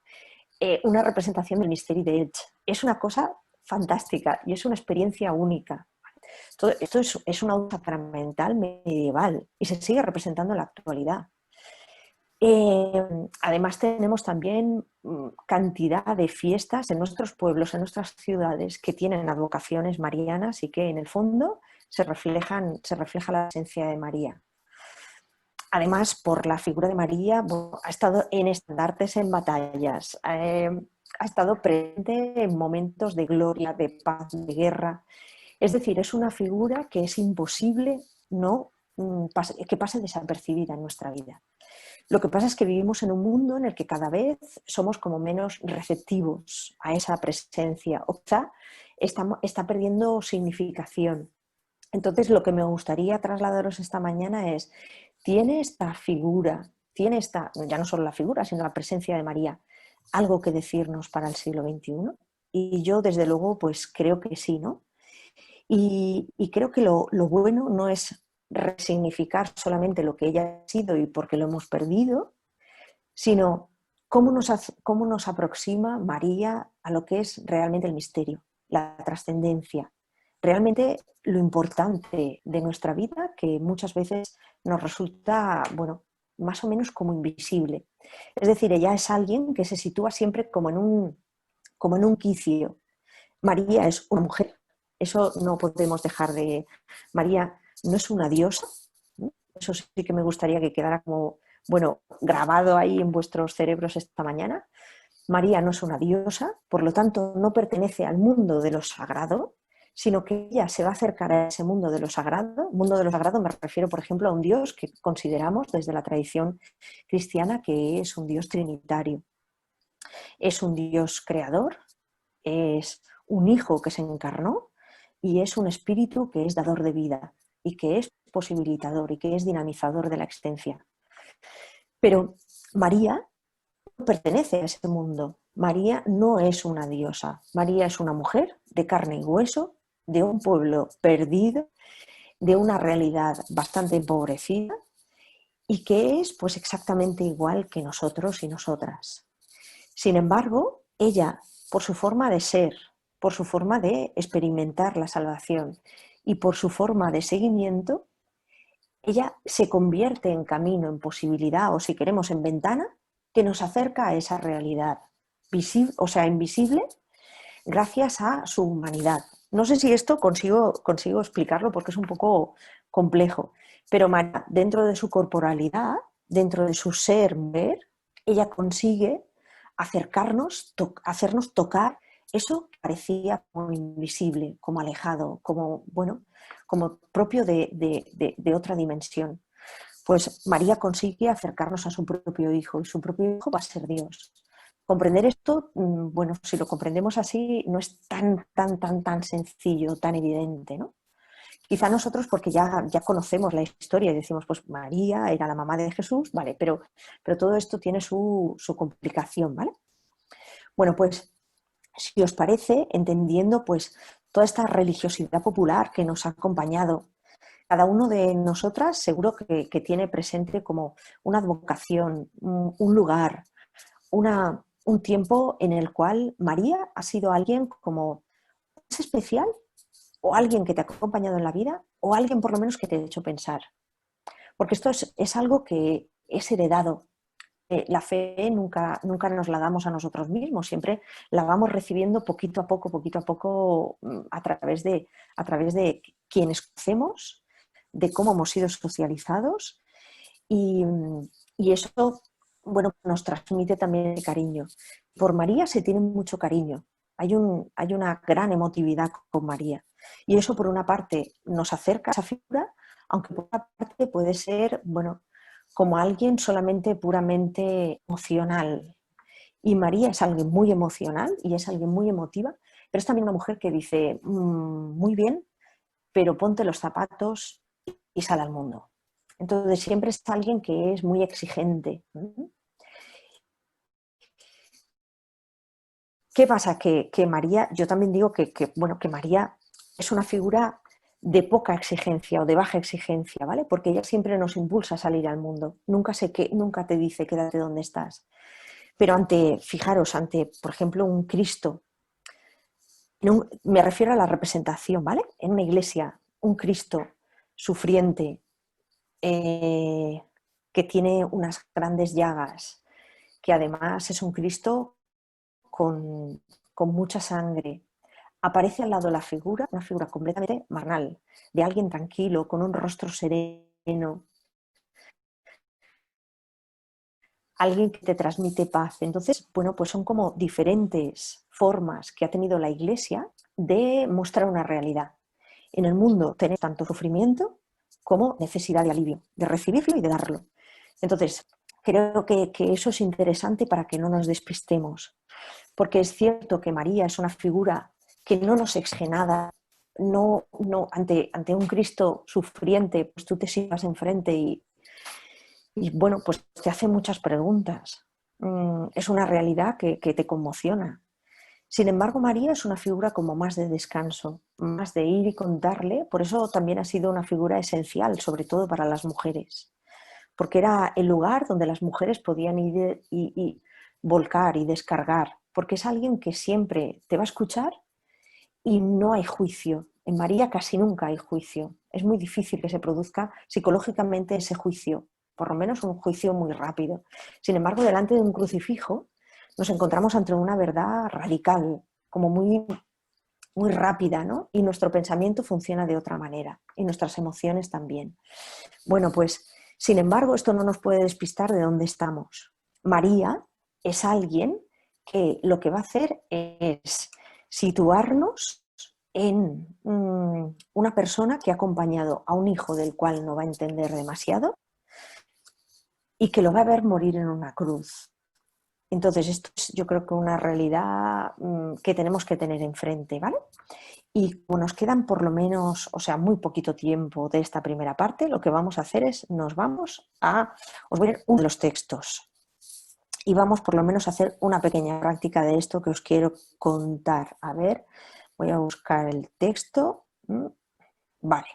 D: una representación del Misteri de Elche. Es una cosa fantástica y es una experiencia única. Todo esto es un auto sacramental medieval y se sigue representando en la actualidad. Además tenemos también cantidad de fiestas en nuestros pueblos, en nuestras ciudades, que tienen advocaciones marianas y que en el fondo se refleja la esencia de María. Además, por la figura de María, ha estado en estandartes en batallas, ha estado presente en momentos de gloria, de paz, de guerra. Es decir, es una figura que es imposible que pase desapercibida en nuestra vida. Lo que pasa es que vivimos en un mundo en el que cada vez somos como menos receptivos a esa presencia, o quizá está perdiendo significación. Entonces, lo que me gustaría trasladaros esta mañana es, ¿tiene esta figura, ya no solo la figura, sino la presencia de María, algo que decirnos para el siglo XXI? Y yo, desde luego, pues creo que sí, ¿no? Y creo que lo bueno no es resignificar solamente lo que ella ha sido y porque lo hemos perdido, sino cómo nos aproxima María a lo que es realmente el misterio, la trascendencia, realmente lo importante de nuestra vida, que muchas veces nos resulta, bueno, más o menos como invisible. Es decir, ella es alguien que se sitúa siempre como en un quicio. María es una mujer, eso no podemos dejar de... María no es una diosa, ¿no? Eso sí que me gustaría que quedara como, bueno, grabado ahí en vuestros cerebros esta mañana. María no es una diosa, por lo tanto no pertenece al mundo de lo sagrado, sino que ella se va a acercar a ese mundo de lo sagrado. Mundo de lo sagrado me refiero, por ejemplo, a un Dios que consideramos desde la tradición cristiana que es un Dios trinitario. Es un Dios creador, es un hijo que se encarnó y es un espíritu que es dador de vida y que es posibilitador y que es dinamizador de la existencia. Pero María no pertenece a ese mundo. María no es una diosa. María es una mujer de carne y hueso, de un pueblo perdido, de una realidad bastante empobrecida y que es pues exactamente igual que nosotros y nosotras. Sin embargo, ella, por su forma de ser, por su forma de experimentar la salvación y por su forma de seguimiento, ella se convierte en camino, en posibilidad o, si queremos, en ventana que nos acerca a esa realidad visible, o sea, invisible, gracias a su humanidad. No sé si esto consigo explicarlo porque es un poco complejo, pero María, dentro de su corporalidad, dentro de su ser, ella consigue acercarnos, hacernos tocar eso que parecía como invisible, como alejado, como, bueno, como propio de otra dimensión. Pues María consigue acercarnos a su propio hijo y su propio hijo va a ser Dios. Comprender esto, bueno, si lo comprendemos así, no es tan sencillo, tan evidente, ¿no? Quizá nosotros, porque ya conocemos la historia y decimos, pues María era la mamá de Jesús, vale, pero todo esto tiene su complicación, ¿vale? Bueno, pues si os parece, entendiendo pues toda esta religiosidad popular que nos ha acompañado, cada uno de nosotras seguro que tiene presente como una advocación, un lugar, un tiempo en el cual María ha sido alguien como es especial, o alguien que te ha acompañado en la vida, o alguien por lo menos que te ha hecho pensar. Porque esto es algo que es heredado la fe nunca nos la damos a nosotros mismos, siempre la vamos recibiendo poquito a poco, a través de quienes conocemos, de cómo hemos sido socializados y eso, bueno, nos transmite también cariño. Por María se tiene mucho cariño, hay una gran emotividad con María y eso por una parte nos acerca a esa figura, aunque por otra parte puede ser, bueno, como alguien solamente puramente emocional. Y María es alguien muy emocional y es alguien muy emotiva, pero es también una mujer que dice, muy bien, pero ponte los zapatos y sal al mundo. Entonces siempre es alguien que es muy exigente. ¿Qué pasa? Que María, yo también digo bueno, que María es una figura de poca exigencia o de baja exigencia, ¿vale? Porque ella siempre nos impulsa a salir al mundo. Nunca te dice quédate donde estás. Pero fijaros, por ejemplo, un Cristo, me refiero a la representación, ¿vale? En una iglesia, un Cristo sufriente, que tiene unas grandes llagas, que además es un Cristo con mucha sangre. Aparece al lado una figura completamente marnal, de alguien tranquilo, con un rostro sereno, alguien que te transmite paz. Entonces, bueno, pues son como diferentes formas que ha tenido la Iglesia de mostrar una realidad. En el mundo tenemos tanto sufrimiento como necesidad de alivio, de recibirlo y de darlo. Entonces, creo que eso es interesante para que no nos despistemos, porque es cierto que María es una figura que no nos exige nada, ante un Cristo sufriente, pues tú te sientas enfrente y bueno, pues te hace muchas preguntas. Es una realidad que te conmociona. Sin embargo, María es una figura como más de descanso, más de ir y contarle, por eso también ha sido una figura esencial, sobre todo para las mujeres, porque era el lugar donde las mujeres podían ir y volcar y descargar, porque es alguien que siempre te va a escuchar y no hay juicio. En María casi nunca hay juicio. Es muy difícil que se produzca psicológicamente ese juicio, por lo menos un juicio muy rápido. Sin embargo, delante de un crucifijo nos encontramos ante una verdad radical, como muy rápida, ¿no? Y nuestro pensamiento funciona de otra manera y nuestras emociones también. Bueno, pues, sin embargo, esto no nos puede despistar de dónde estamos. María es alguien que lo que va a hacer es situarnos en una persona que ha acompañado a un hijo del cual no va a entender demasiado y que lo va a ver morir en una cruz. Entonces, esto es, yo creo que una realidad que tenemos que tener enfrente, ¿vale? Y como nos quedan por lo menos, o sea, muy poquito tiempo de esta primera parte, lo que vamos a hacer es, os voy a leer uno de los textos y vamos por lo menos a hacer una pequeña práctica de esto que os quiero contar. A ver, voy a buscar el texto. Vale.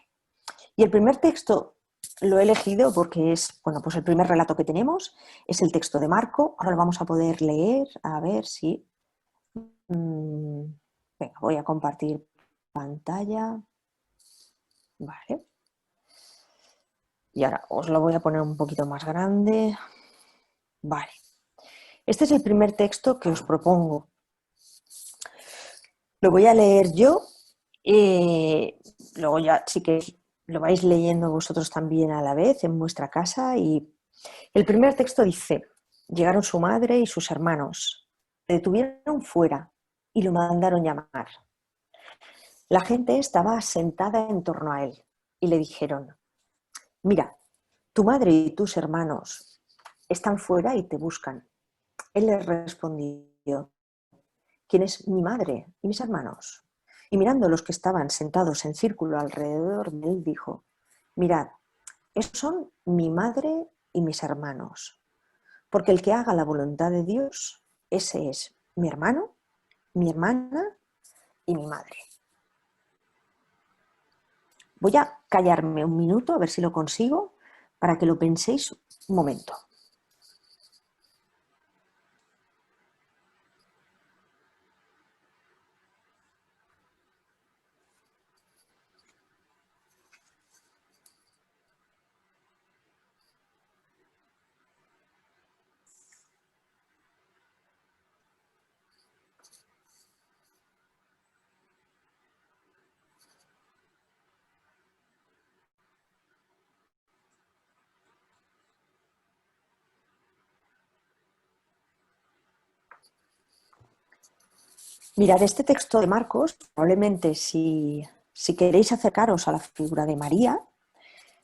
D: Y el primer texto lo he elegido porque es, bueno, pues el primer relato que tenemos es el texto de Marco. Ahora lo vamos a poder leer, a ver si... venga, voy a compartir pantalla. Vale. Y ahora os lo voy a poner un poquito más grande. Vale. Este es el primer texto que os propongo. Lo voy a leer yo. Luego ya sí que lo vais leyendo vosotros también a la vez en vuestra casa. Y el primer texto dice: llegaron su madre y sus hermanos, le detuvieron fuera y lo mandaron llamar. La gente estaba sentada en torno a él y le dijeron: mira, tu madre y tus hermanos están fuera y te buscan. Él les respondió: ¿quién es mi madre y mis hermanos? Y mirando a los que estaban sentados en círculo alrededor de él, dijo: mirad, esos son mi madre y mis hermanos, porque el que haga la voluntad de Dios, ese es mi hermano, mi hermana y mi madre. Voy a callarme un minuto, a ver si lo consigo, para que lo penséis un momento. Mirad, este texto de Marcos, probablemente si queréis acercaros a la figura de María,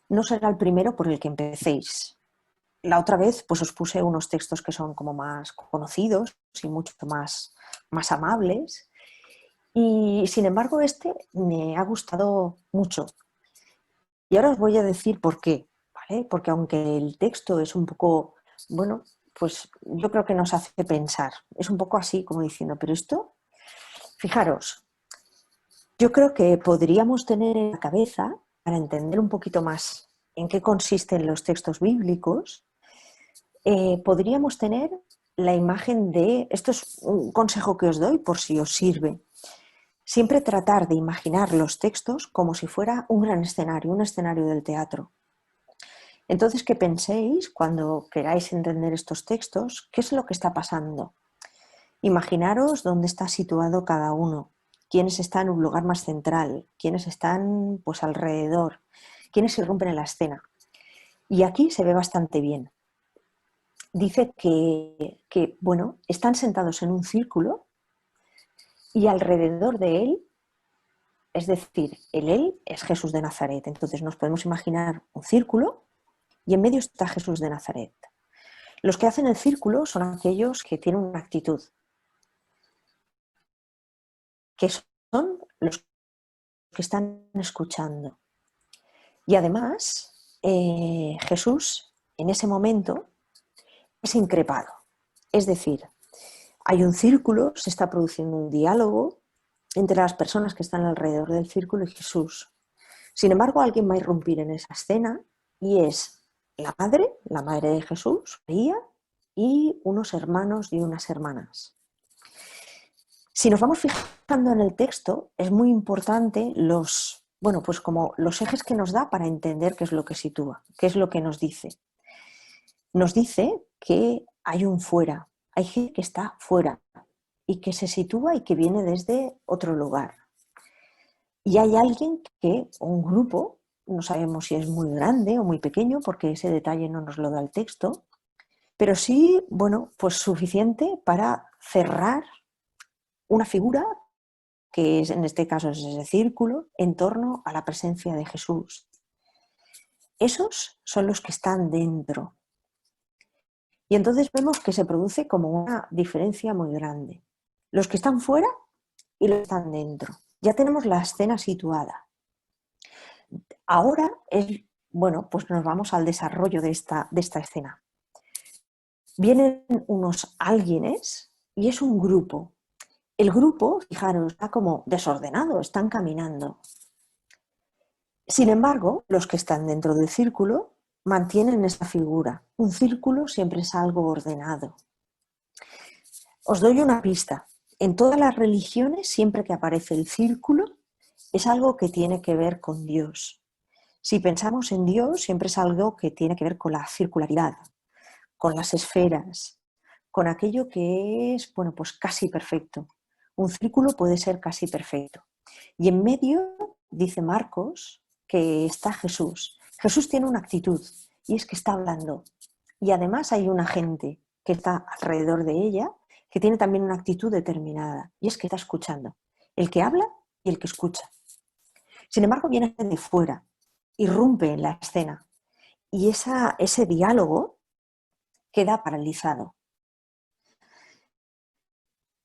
D: no será el primero por el que empecéis. La otra vez pues os puse unos textos que son como más conocidos y mucho más amables. Y sin embargo este me ha gustado mucho. Y ahora os voy a decir por qué, ¿vale? Porque aunque el texto es un poco, bueno, pues yo creo que nos hace pensar. Es un poco así como diciendo, pero esto, fijaros, yo creo que podríamos tener en la cabeza, para entender un poquito más en qué consisten los textos bíblicos, podríamos tener la imagen de, esto es un consejo que os doy por si os sirve, siempre tratar de imaginar los textos como si fuera un gran escenario, un escenario del teatro. Entonces, que penséis cuando queráis entender estos textos, ¿qué es lo que está pasando? Imaginaros dónde está situado cada uno, quiénes están en un lugar más central, quiénes están pues alrededor, quiénes irrumpen en la escena. Y aquí se ve bastante bien. Dice que bueno, están sentados en un círculo y alrededor de él, es decir, él es Jesús de Nazaret. Entonces nos podemos imaginar un círculo y en medio está Jesús de Nazaret. Los que hacen el círculo son aquellos que tienen una actitud, que son los que están escuchando. Y además, Jesús en ese momento es increpado. Es decir, hay un círculo, se está produciendo un diálogo entre las personas que están alrededor del círculo y Jesús. Sin embargo, alguien va a irrumpir en esa escena y es la madre de Jesús, María, y unos hermanos y unas hermanas. Si nos vamos fijando en el texto, es muy importante pues como los ejes que nos da para entender qué es lo que sitúa, qué es lo que nos dice. Nos dice que hay un fuera, hay gente que está fuera y que se sitúa y que viene desde otro lugar. Y hay alguien un grupo, no sabemos si es muy grande o muy pequeño, porque ese detalle no nos lo da el texto, pero sí, bueno, pues suficiente para cerrar una figura, que es, en este caso es ese círculo, en torno a la presencia de Jesús. Esos son los que están dentro. Y entonces vemos que se produce como una diferencia muy grande. Los que están fuera y los que están dentro. Ya tenemos la escena situada. Ahora pues nos vamos al desarrollo de esta escena. Vienen unos alguienes y es un grupo. El grupo, fijaros, está como desordenado, están caminando. Sin embargo, los que están dentro del círculo mantienen esa figura. Un círculo siempre es algo ordenado. Os doy una pista. En todas las religiones, siempre que aparece el círculo, es algo que tiene que ver con Dios. Si pensamos en Dios, siempre es algo que tiene que ver con la circularidad, con las esferas, con aquello que es, bueno, pues casi perfecto. Un círculo puede ser casi perfecto. Y en medio, dice Marcos, que está Jesús. Jesús tiene una actitud y es que está hablando. Y además hay una gente que está alrededor de ella que tiene también una actitud determinada y es que está escuchando. El que habla y el que escucha. Sin embargo, viene de fuera, irrumpe en la escena y ese diálogo queda paralizado.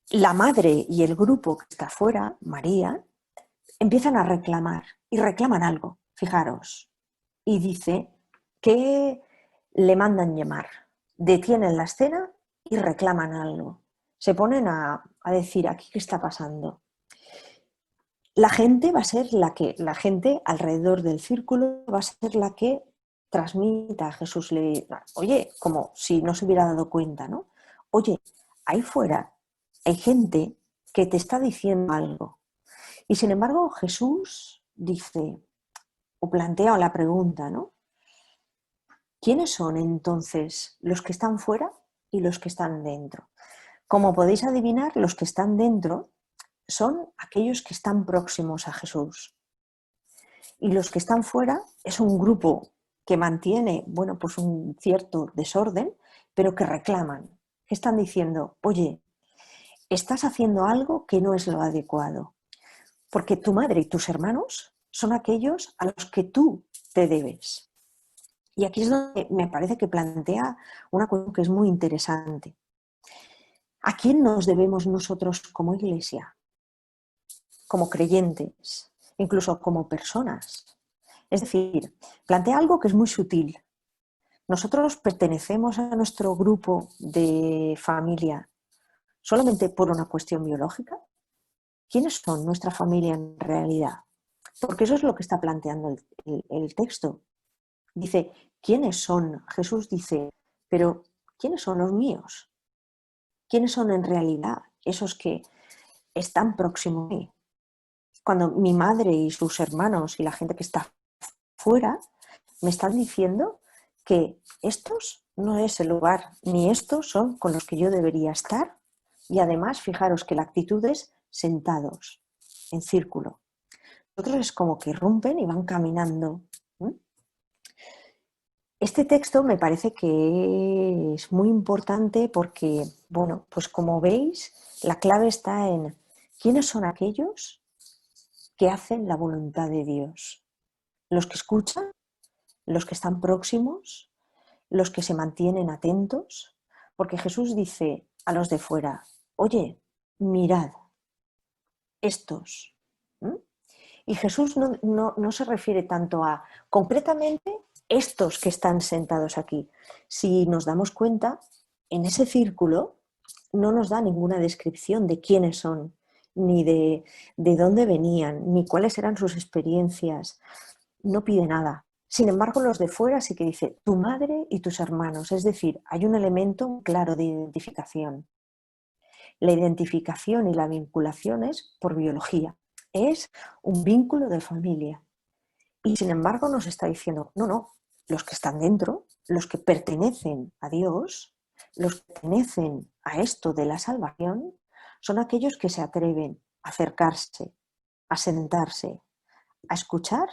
D: La madre y el grupo que está afuera, María, empiezan a reclamar y reclaman algo, fijaros. Y dice que le mandan llamar. Detienen la escena y reclaman algo. Se ponen a decir, ¿aquí qué está pasando? La gente va a ser la gente alrededor del círculo va a ser la que transmita a Jesús. Oye, como si no se hubiera dado cuenta, ¿no? Oye, ahí fuera hay gente que te está diciendo algo. Y sin embargo, Jesús dice, o plantea la pregunta, ¿no? ¿Quiénes son entonces los que están fuera y los que están dentro? Como podéis adivinar, los que están dentro son aquellos que están próximos a Jesús. Y los que están fuera es un grupo que mantiene, bueno, pues un cierto desorden, pero que reclaman, que están diciendo, oye, estás haciendo algo que no es lo adecuado. Porque tu madre y tus hermanos son aquellos a los que tú te debes. Y aquí es donde me parece que plantea una cuestión que es muy interesante. ¿A quién nos debemos nosotros como iglesia? Como creyentes, incluso como personas. Es decir, plantea algo que es muy sutil. Nosotros pertenecemos a nuestro grupo de familia solamente por una cuestión biológica. ¿Quiénes son nuestra familia en realidad? Porque eso es lo que está planteando el texto. Dice, ¿quiénes son? Jesús dice, pero ¿quiénes son los míos? ¿Quiénes son en realidad esos que están próximos a mí? Cuando mi madre y sus hermanos y la gente que está fuera me están diciendo que estos no es el lugar, ni estos son con los que yo debería estar. Y además, fijaros que la actitud es sentados, en círculo. Otros es como que irrumpen y van caminando. Este texto me parece que es muy importante porque, bueno, pues como veis, la clave está en quiénes son aquellos que hacen la voluntad de Dios. Los que escuchan, los que están próximos, los que se mantienen atentos, porque Jesús dice a los de fuera, oye, mirad, estos. Y Jesús no se refiere tanto a concretamente estos que están sentados aquí. Si nos damos cuenta, en ese círculo no nos da ninguna descripción de quiénes son, ni de dónde venían, ni cuáles eran sus experiencias. No pide nada. Sin embargo, los de fuera sí que dice tu madre y tus hermanos. Es decir, hay un elemento claro de identificación. La identificación y la vinculación es por biología. Es un vínculo de familia. Y sin embargo nos está diciendo, no, los que están dentro, los que pertenecen a Dios, los que pertenecen a esto de la salvación, son aquellos que se atreven a acercarse, a sentarse, a escuchar,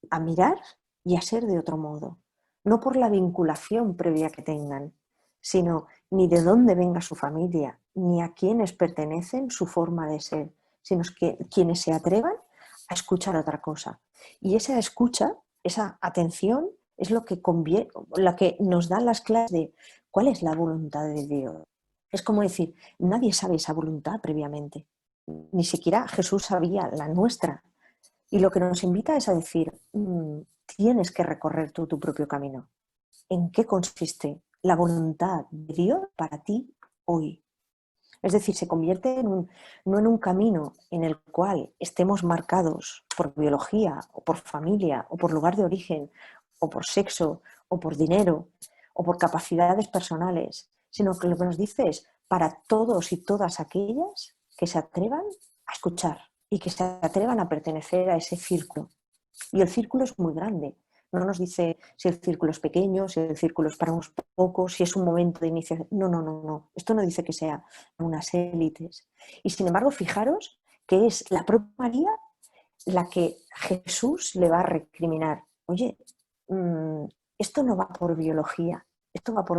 D: a mirar y a ser de otro modo. No por la vinculación previa que tengan, sino ni de dónde venga su familia, ni a quiénes pertenecen su forma de ser, sino que quienes se atrevan a escuchar otra cosa. Y esa escucha, esa atención, es lo que nos da las claves de cuál es la voluntad de Dios. Es como decir, nadie sabe esa voluntad previamente. Ni siquiera Jesús sabía la nuestra. Y lo que nos invita es a decir, tienes que recorrer tú tu propio camino. ¿En qué consiste la voluntad de Dios para ti hoy? Es decir, se convierte no en un camino en el cual estemos marcados por biología, o por familia, o por lugar de origen, o por sexo, o por dinero, o por capacidades personales, sino que lo que nos dice es para todos y todas aquellas que se atrevan a escuchar y que se atrevan a pertenecer a ese círculo. Y el círculo es muy grande. No nos dice si el círculo es pequeño, si el círculo es para unos pocos, si es un momento de iniciación. No. Esto no dice que sea unas élites. Y sin embargo, fijaros que es la propia María la que Jesús le va a recriminar. Oye, esto no va por biología, esto va por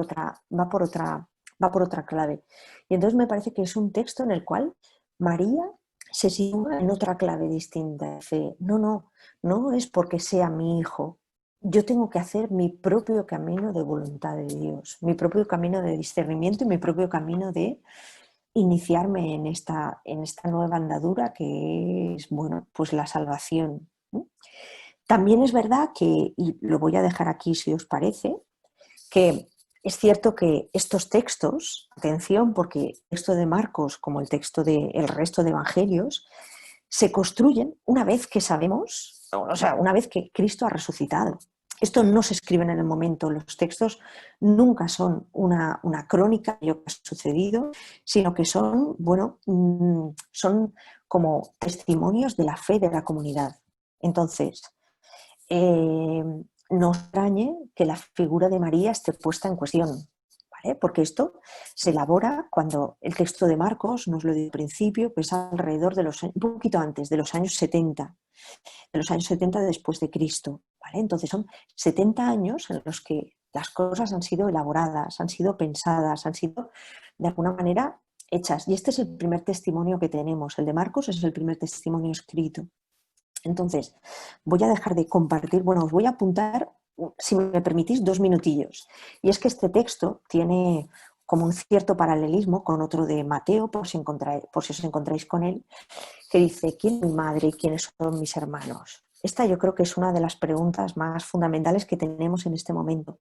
D: otra clave. Y entonces me parece que es un texto en el cual María se sitúa en otra clave distinta. Dice, no es porque sea mi hijo. Yo tengo que hacer mi propio camino de voluntad de Dios, mi propio camino de discernimiento y mi propio camino de iniciarme en esta nueva andadura que es, bueno, pues la salvación. También es verdad que, y lo voy a dejar aquí si os parece, que es cierto que estos textos, atención, porque el texto de Marcos, como el texto del resto de evangelios, se construyen una vez que sabemos, o sea, una vez que Cristo ha resucitado. Esto no se escribe en el momento, los textos nunca son una crónica de lo que ha sucedido, sino que son, bueno, son como testimonios de la fe de la comunidad. Entonces, no extrañe que la figura de María esté puesta en cuestión, ¿vale? Porque esto se elabora cuando el texto de Marcos, nos lo dio al principio, pues alrededor de un poquito antes, de los años 70, después de Cristo, ¿vale? Entonces son 70 años en los que las cosas han sido elaboradas, han sido pensadas, han sido de alguna manera hechas. Y este es el primer testimonio que tenemos. El de Marcos es el primer testimonio escrito. Entonces, voy a dejar de compartir, bueno, os voy a apuntar, si me permitís, 2 minutillos. Y es que este texto tiene como un cierto paralelismo con otro de Mateo, por si os encontráis con él, que dice, ¿quién es mi madre y quiénes son mis hermanos? Esta yo creo que es una de las preguntas más fundamentales que tenemos en este momento.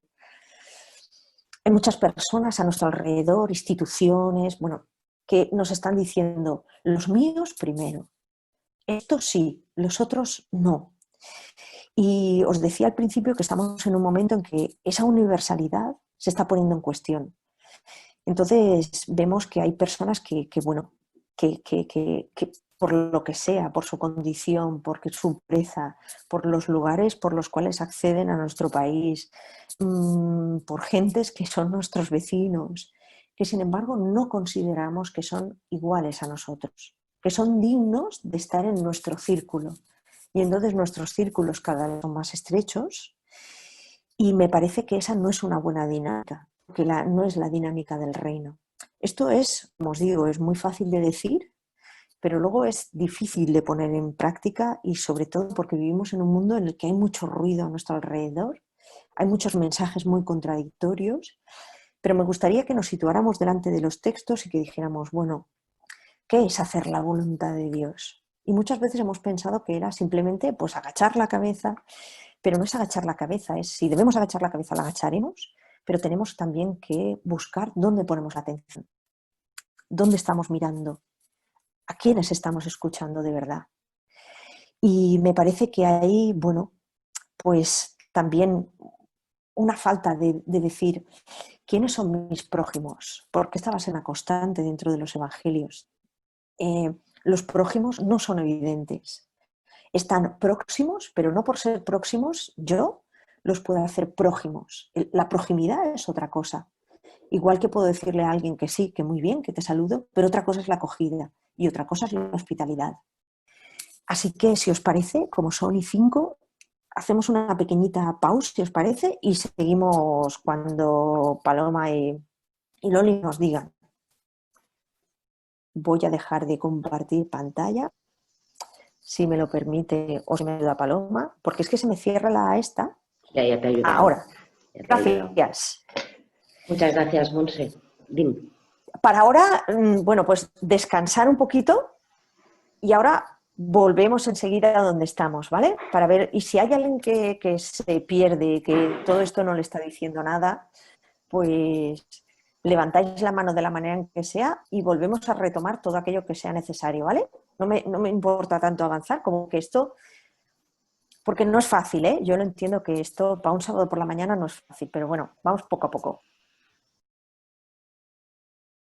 D: Hay muchas personas a nuestro alrededor, instituciones, bueno, que nos están diciendo, los míos primero. Estos sí, los otros no. Y os decía al principio que estamos en un momento en que esa universalidad se está poniendo en cuestión. Entonces vemos que hay personas que por lo que sea, por su condición, por su pobreza, por los lugares por los cuales acceden a nuestro país, por gentes que son nuestros vecinos, que sin embargo no consideramos que son iguales a nosotros, que son dignos de estar en nuestro círculo. Y entonces nuestros círculos cada vez son más estrechos y me parece que esa no es una buena dinámica, que no es la dinámica del reino. Esto es, como os digo, es muy fácil de decir, pero luego es difícil de poner en práctica y sobre todo porque vivimos en un mundo en el que hay mucho ruido a nuestro alrededor, hay muchos mensajes muy contradictorios, pero me gustaría que nos situáramos delante de los textos y que dijéramos, bueno, ¿qué es hacer la voluntad de Dios? Y muchas veces hemos pensado que era simplemente pues agachar la cabeza, pero no es agachar la cabeza, es si debemos agachar la cabeza la agacharemos, pero tenemos también que buscar dónde ponemos la atención, dónde estamos mirando, a quiénes estamos escuchando de verdad. Y me parece que hay, bueno, pues también una falta de decir quiénes son mis prójimos, porque esta va a ser una constante dentro de los evangelios. Los prójimos no son evidentes. Están próximos, pero no por ser próximos yo los puedo hacer prójimos. La proximidad es otra cosa. Igual que puedo decirle a alguien que sí, que muy bien, que te saludo, pero otra cosa es la acogida y otra cosa es la hospitalidad. Así que, si os parece, como son y 5, hacemos una pequeñita pausa, si os parece, y seguimos cuando Paloma y Loli nos digan. Voy a dejar de compartir pantalla, si me lo permite, o si me ayuda Paloma, porque es que se me cierra la esta.
A: Ya te ayudo.
D: Ahora. Gracias.
A: Muchas gracias, Monse. Dime.
D: Para ahora, bueno, pues descansar un poquito y ahora volvemos enseguida a donde estamos, ¿vale? Para ver, y si hay alguien que se pierde, que todo esto no le está diciendo nada, pues levantáis la mano de la manera en que sea y volvemos a retomar todo aquello que sea necesario, ¿vale? No me importa tanto avanzar como que esto, porque no es fácil, ¿eh? Yo lo entiendo que esto para un sábado por la mañana no es fácil, pero bueno, vamos poco a poco.